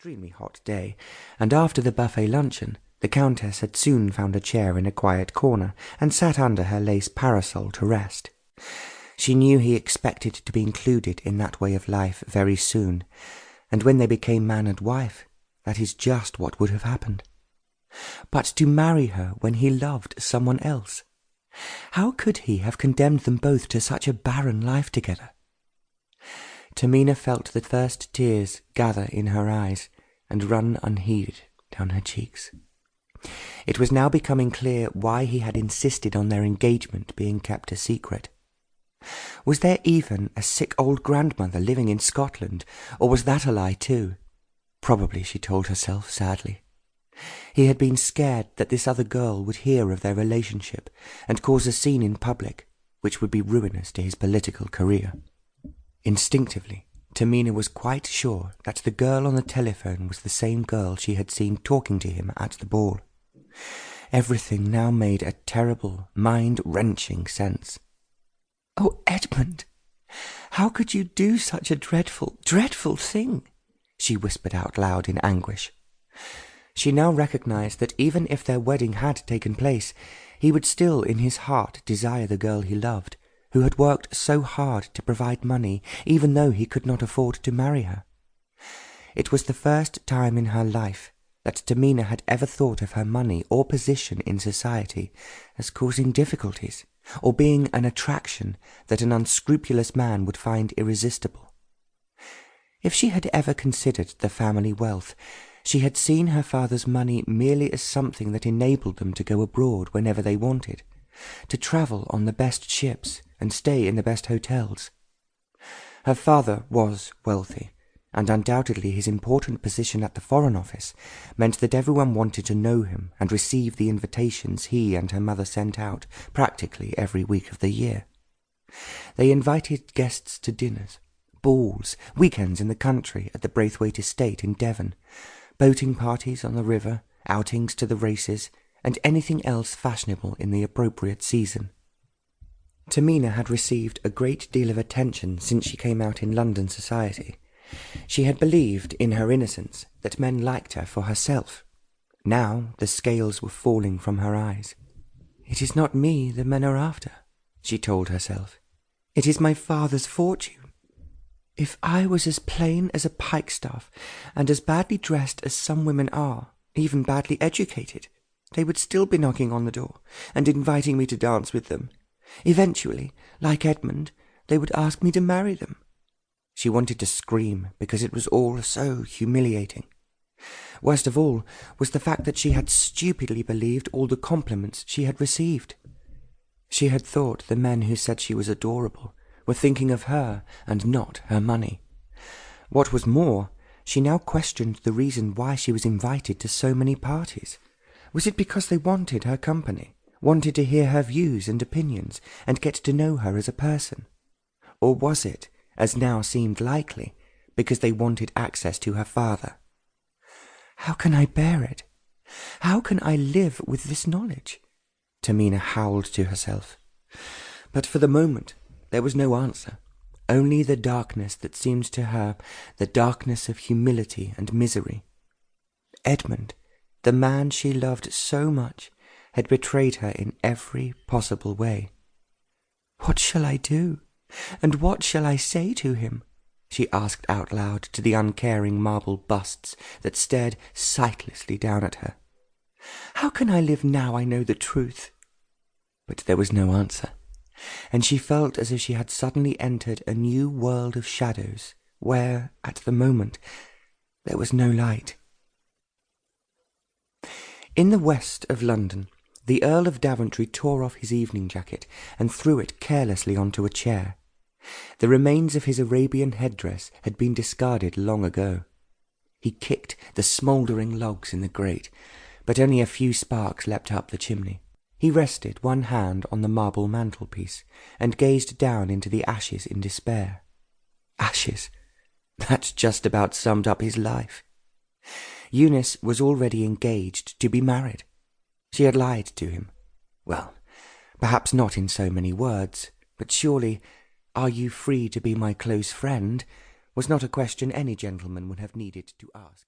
extremely hot day, and after the buffet luncheon, the Countess had soon found a chair in a quiet corner and sat under her lace parasol to rest. She knew he expected to be included in that way of life very soon, and when they became man and wife, that is just what would have happened. But to marry her when he loved someone else, how could he have condemned them both to such a barren life together? Tamina felt the first tears gather in her eyes and run unheeded down her cheeks. It was now becoming clear why he had insisted on their engagement being kept a secret. Was there even a sick old grandmother living in Scotland, or was that a lie too? Probably, she told herself sadly. He had been scared that this other girl would hear of their relationship and cause a scene in public, which would be ruinous to his political career. Instinctively, Tamina was quite sure that the girl on the telephone was the same girl she had seen talking to him at the ball. Everything now made a terrible, mind-wrenching sense. "Oh, Edmund, how could you do such a dreadful, dreadful thing?" she whispered out loud in anguish. She now recognized that even if their wedding had taken place, he would still in his heart desire the girl he loved, who had worked so hard to provide money, even though he could not afford to marry her. It was the first time in her life that Tamina had ever thought of her money or position in society as causing difficulties, or being an attraction that an unscrupulous man would find irresistible. If she had ever considered the family wealth, she had seen her father's money merely as something that enabled them to go abroad whenever they wanted, to travel on the best ships and stay in the best hotels. Her father was wealthy, and undoubtedly his important position at the Foreign Office meant that everyone wanted to know him and receive the invitations he and her mother sent out practically every week of the year. They invited guests to dinners, balls, weekends in the country at the Braithwaite estate in Devon, boating parties on the river, outings to the races, and anything else fashionable in the appropriate season. Tamina had received a great deal of attention since she came out in London society. She had believed in her innocence that men liked her for herself. Now the scales were falling from her eyes. "It is not me the men are after," she told herself. "It is my father's fortune. If I was as plain as a pikestaff and as badly dressed as some women are, even badly educated, they would still be knocking on the door and inviting me to dance with them. Eventually, like Edmund, they would ask me to marry them." She wanted to scream because it was all so humiliating. Worst of all was the fact that she had stupidly believed all the compliments she had received. She had thought the men who said she was adorable were thinking of her and not her money. What was more, she now questioned the reason why she was invited to so many parties. Was it because they wanted her company, wanted to hear her views and opinions, and get to know her as a person? Or was it, as now seemed likely, because they wanted access to her father? "How can I bear it? How can I live with this knowledge?" Tamina howled to herself. But for the moment there was no answer, only the darkness that seemed to her the darkness of humility and misery. Edmund, the man she loved so much, had betrayed her in every possible way. "What shall I do? And what shall I say to him?" she asked out loud to the uncaring marble busts that stared sightlessly down at her. "How can I live now I know the truth?" But there was no answer, and she felt as if she had suddenly entered a new world of shadows where, at the moment, there was no light. In the west of London, the Earl of Daventry tore off his evening jacket and threw it carelessly onto a chair. The remains of his Arabian headdress had been discarded long ago. He kicked the smouldering logs in the grate, but only a few sparks leapt up the chimney. He rested one hand on the marble mantelpiece and gazed down into the ashes in despair. Ashes! That just about summed up his life. Eunice was already engaged to be married. She had lied to him. Well, perhaps not in so many words, but surely, "Are you free to be my close friend?" was not a question any gentleman would have needed to ask.